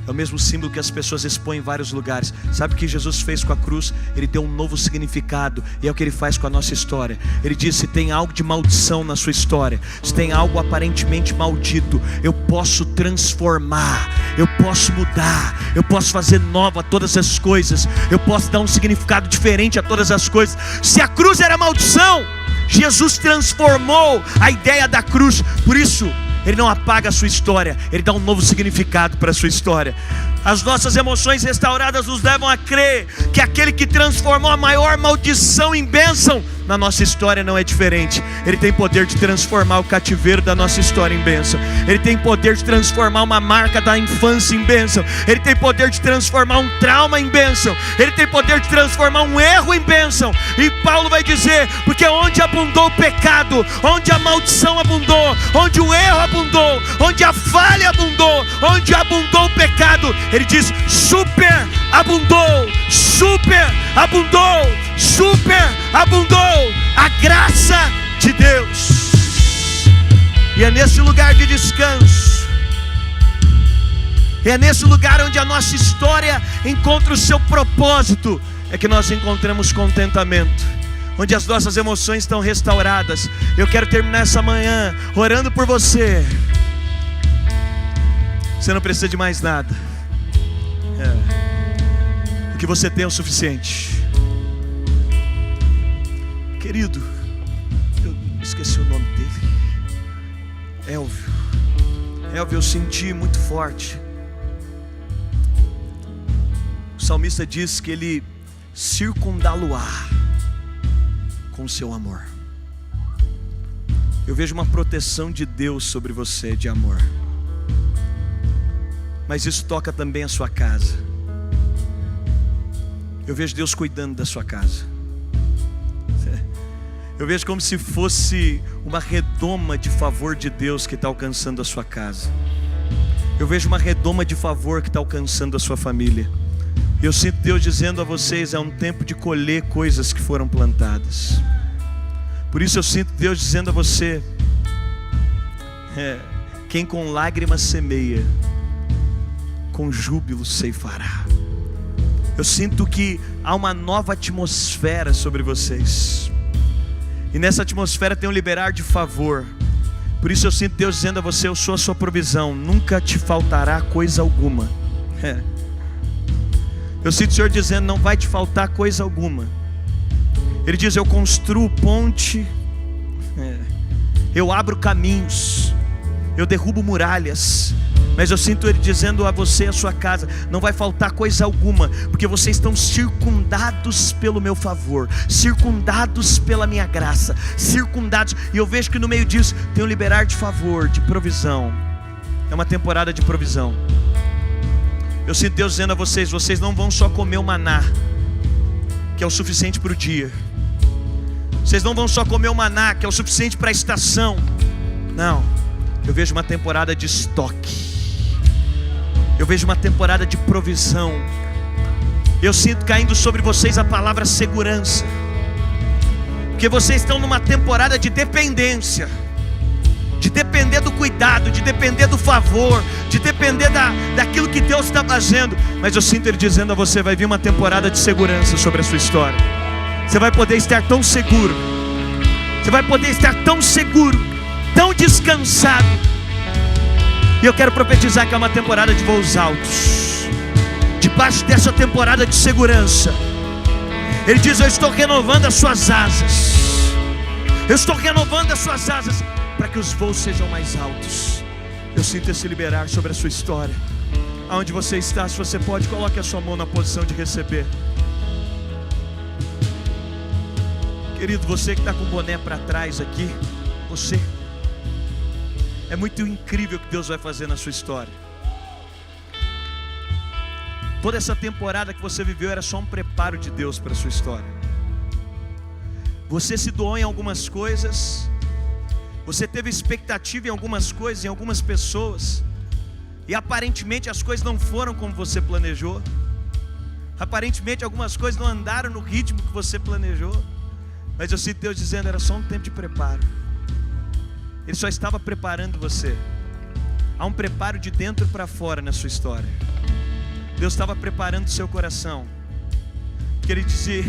É o mesmo símbolo que as pessoas expõem em vários lugares. Sabe o que Jesus fez com a cruz? Ele deu um novo significado. E é o que Ele faz com a nossa história. Ele diz: se tem algo de maldição na sua história, se tem algo aparentemente maldito, eu posso transformar, eu posso mudar, eu posso fazer nova todas as coisas, eu posso dar um significado diferente a todas as coisas. Se a cruz era maldição, Jesus transformou a ideia da cruz. Por isso, Ele não apaga a sua história, Ele dá um novo significado para a sua história. As nossas emoções restauradas nos levam a crer que aquele que transformou a maior maldição em bênção, na nossa história não é diferente. Ele tem poder de transformar o cativeiro da nossa história em bênção. Ele tem poder de transformar uma marca da infância em bênção. Ele tem poder de transformar um trauma em bênção. Ele tem poder de transformar um erro em bênção. E Paulo vai dizer: porque onde abundou o pecado, onde a maldição abundou, onde o erro abundou, onde a falha abundou, onde abundou o pecado, ele diz: super abundou, super abundou, super abundou a graça de Deus. E é nesse lugar de descanso, é nesse lugar onde a nossa história encontra o seu propósito, é que nós encontramos contentamento, onde as nossas emoções estão restauradas. Eu quero terminar essa manhã orando por você. Você não precisa de mais nada. O que você tem é o suficiente. Querido, eu esqueci o nome dele. Elvio, eu senti muito forte. O salmista diz que ele circundá-lo-á com o seu amor. Eu vejo uma proteção de Deus sobre você, de amor. Mas isso toca também a sua casa. Eu vejo Deus cuidando da sua casa. Eu vejo como se fosse uma redoma de favor de Deus que está alcançando a sua casa. Eu vejo uma redoma de favor que está alcançando a sua família. Eu sinto Deus dizendo a vocês: é um tempo de colher coisas que foram plantadas. Por isso eu sinto Deus dizendo a você: quem com lágrimas semeia, com júbilo ceifará. Eu sinto que há uma nova atmosfera sobre vocês. E nessa atmosfera tem um liberar de favor. Por isso eu sinto Deus dizendo a você: eu sou a sua provisão, nunca te faltará coisa alguma. Eu sinto o Senhor dizendo: não vai te faltar coisa alguma. Ele diz: eu construo ponte, eu abro caminhos, eu derrubo muralhas. Mas eu sinto Ele dizendo a você e a sua casa: não vai faltar coisa alguma, porque vocês estão circundados pelo meu favor, circundados pela minha graça, circundados. E eu vejo que no meio disso tem um liberar de favor, de provisão. É uma temporada de provisão. Eu sinto Deus dizendo a vocês: vocês não vão só comer o maná, que é o suficiente para o dia. Vocês não vão só comer o maná, que é o suficiente para a estação. Não, eu vejo uma temporada de estoque. Eu vejo uma temporada de provisão. Eu sinto caindo sobre vocês a palavra segurança, porque vocês estão numa temporada de dependência, de depender do cuidado, de depender do favor, de depender daquilo que Deus está fazendo. Mas eu sinto Ele dizendo a você: vai vir uma temporada de segurança sobre a sua história. Você vai poder estar tão seguro, você vai poder estar tão seguro, tão descansado. E eu quero profetizar que é uma temporada de voos altos. Debaixo dessa temporada de segurança, Ele diz: eu estou renovando as suas asas. Eu estou renovando as suas asas para que os voos sejam mais altos. Eu sinto esse liberar sobre a sua história. Aonde você está, se você pode, coloque a sua mão na posição de receber. Querido, você que está com o boné para trás aqui, você, é muito incrível o que Deus vai fazer na sua história. Toda essa temporada que você viveu era só um preparo de Deus para a sua história. Você se doou em algumas coisas, você teve expectativa em algumas coisas, em algumas pessoas, e aparentemente as coisas não foram como você planejou. Aparentemente algumas coisas não andaram no ritmo que você planejou. Mas eu sinto Deus dizendo, era só um tempo de preparo. Ele só estava preparando você. Há um preparo de dentro para fora na sua história. Deus estava preparando o seu coração. Porque Ele dizia,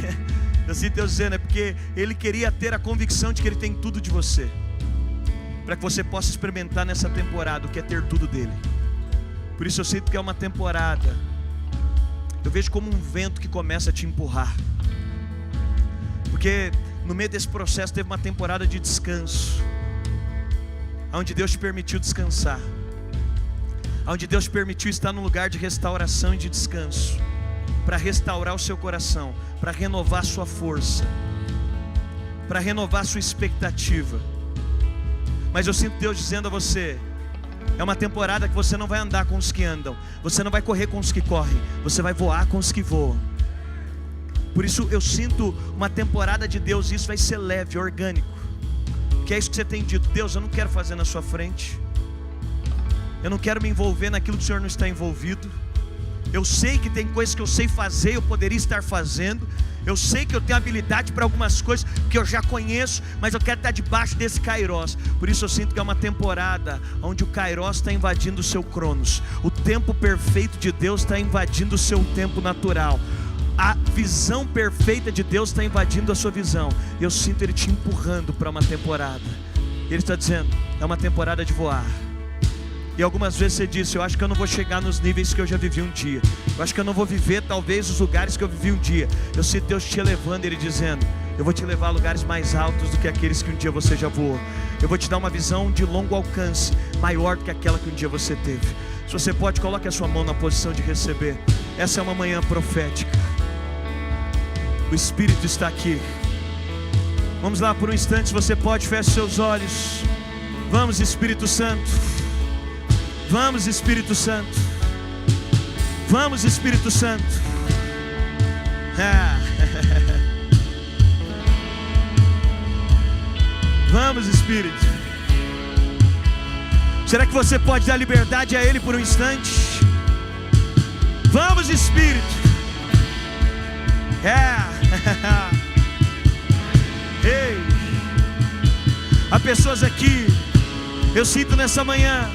eu sinto Deus dizendo, é porque Ele queria ter a convicção de que Ele tem tudo de você, para que você possa experimentar nessa temporada o que é ter tudo dEle. Por isso eu sinto que é uma temporada, eu vejo como um vento que começa a te empurrar. Porque no meio desse processo teve uma temporada de descanso, onde Deus te permitiu descansar, onde Deus te permitiu estar num lugar de restauração e de descanso, para restaurar o seu coração, para renovar sua força, para renovar sua expectativa. Mas eu sinto Deus dizendo a você, é uma temporada que você não vai andar com os que andam, você não vai correr com os que correm, você vai voar com os que voam. Por isso eu sinto uma temporada de Deus, e isso vai ser leve, orgânico. Que é isso que você tem dito, Deus, eu não quero fazer na sua frente, eu não quero me envolver naquilo que o Senhor não está envolvido. Eu sei que tem coisas que eu sei fazer, eu poderia estar fazendo. Eu sei que eu tenho habilidade para algumas coisas que eu já conheço, mas eu quero estar debaixo desse Kairos. Por isso eu sinto que é uma temporada onde o Kairos está invadindo o seu Cronos. O tempo perfeito de Deus está invadindo o seu tempo natural. A visão perfeita de Deus está invadindo a sua visão. E eu sinto Ele te empurrando para uma temporada. Ele está dizendo, é uma temporada de voar. E algumas vezes você disse, eu acho que eu não vou chegar nos níveis que eu já vivi um dia. Eu acho que eu não vou viver talvez os lugares que eu vivi um dia. Eu sinto Deus te elevando, Ele dizendo, eu vou te levar a lugares mais altos do que aqueles que um dia você já voou. Eu vou te dar uma visão de longo alcance, maior do que aquela que um dia você teve. Se você pode, coloque a sua mão na posição de receber. Essa é uma manhã profética. O Espírito está aqui. Vamos lá por um instante, se você pode, feche seus olhos. Vamos, Espírito Santo. Vamos, Espírito Santo. Vamos, Espírito Santo. Vamos, Espírito. Será que você pode dar liberdade a Ele por um instante? Vamos, Espírito. Ei. Há pessoas aqui, eu sinto nessa manhã,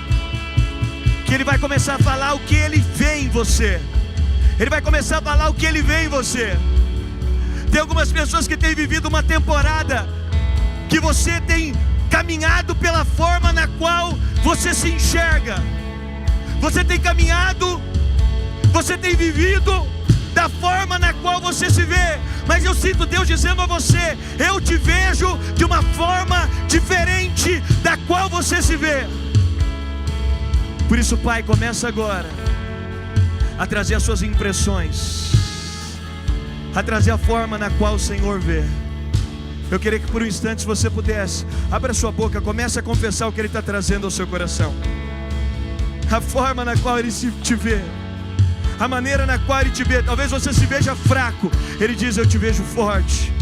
que Ele vai começar a falar o que Ele vê em você. Ele vai começar a falar o que Ele vê em você. Tem algumas pessoas que têm vivido uma temporada que você tem caminhado pela forma na qual você se enxerga. Você tem caminhado, você tem vivido da forma na qual você se vê. Mas eu sinto Deus dizendo a você, eu te vejo de uma forma diferente da qual você se vê. Por isso, Pai, começa agora a trazer as suas impressões, a trazer a forma na qual o Senhor vê. Eu queria que por um instante, se você pudesse, abra sua boca, comece a confessar o que Ele está trazendo ao seu coração. A forma na qual Ele te vê, a maneira na qual Ele te vê. Talvez você se veja fraco, Ele diz, eu te vejo forte.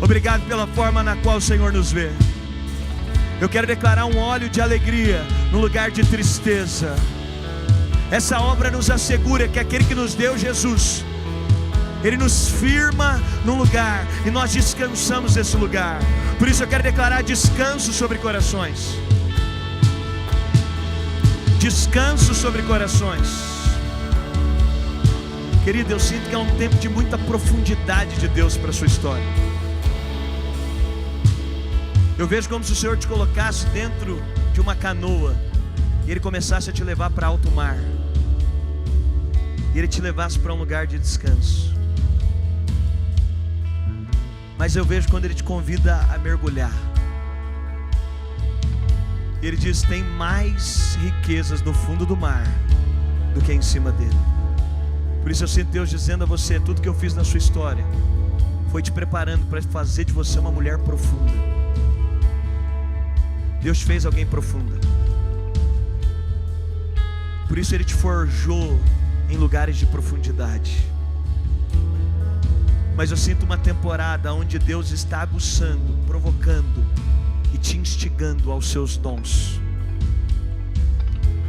Obrigado pela forma na qual o Senhor nos vê. Eu quero declarar um óleo de alegria no lugar de tristeza. Essa obra nos assegura que aquele que nos deu Jesus, Ele nos firma num lugar, e nós descansamos nesse lugar. Por isso eu quero declarar descanso sobre corações. Descanso sobre corações. Querido, eu sinto que é um tempo de muita profundidade de Deus para a sua história. Eu vejo como se o Senhor te colocasse dentro de uma canoa e Ele começasse a te levar para alto mar, e Ele te levasse para um lugar de descanso. Mas eu vejo quando Ele te convida a mergulhar, Ele diz, tem mais riquezas no fundo do mar do que em cima dele. Por isso eu sinto Deus dizendo a você: tudo que eu fiz na sua história foi te preparando para fazer de você uma mulher profunda. Deus te fez alguém profunda. Por isso Ele te forjou em lugares de profundidade. Mas eu sinto uma temporada onde Deus está aguçando, provocando e te instigando aos seus dons.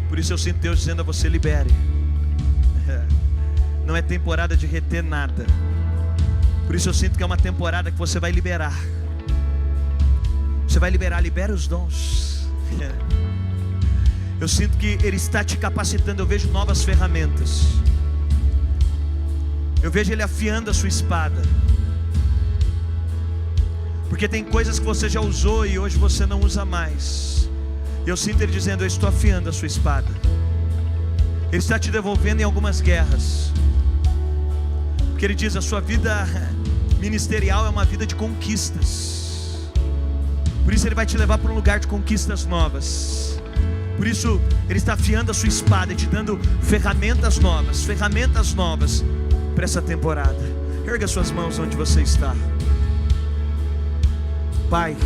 Por isso eu sinto Deus dizendo a você: libere. Não é temporada de reter nada. Por isso eu sinto que é uma temporada que você vai liberar. Você vai liberar, libera os dons. Eu sinto que Ele está te capacitando. Eu vejo novas ferramentas. Eu vejo Ele afiando a sua espada. Porque tem coisas que você já usou e hoje você não usa mais. Eu sinto Ele dizendo: eu estou afiando a sua espada. Ele está te devolvendo em algumas guerras. Porque Ele diz: a sua vida ministerial é uma vida de conquistas. Por isso Ele vai te levar para um lugar de conquistas novas. Por isso Ele está afiando a sua espada e te dando ferramentas novas para essa temporada. Erga suas mãos onde você está. Pai,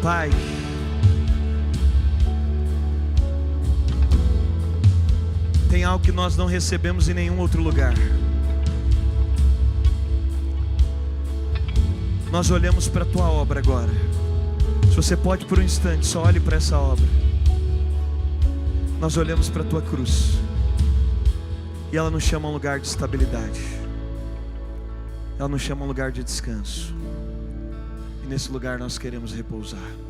Pai, tem algo que nós não recebemos em nenhum outro lugar. Nós olhamos para a Tua obra agora. Se você pode por um instante, só olhe para essa obra. Nós olhamos para a Tua cruz e ela nos chama a um lugar de estabilidade. Ela nos chama a um lugar de descanso. E nesse lugar nós queremos repousar.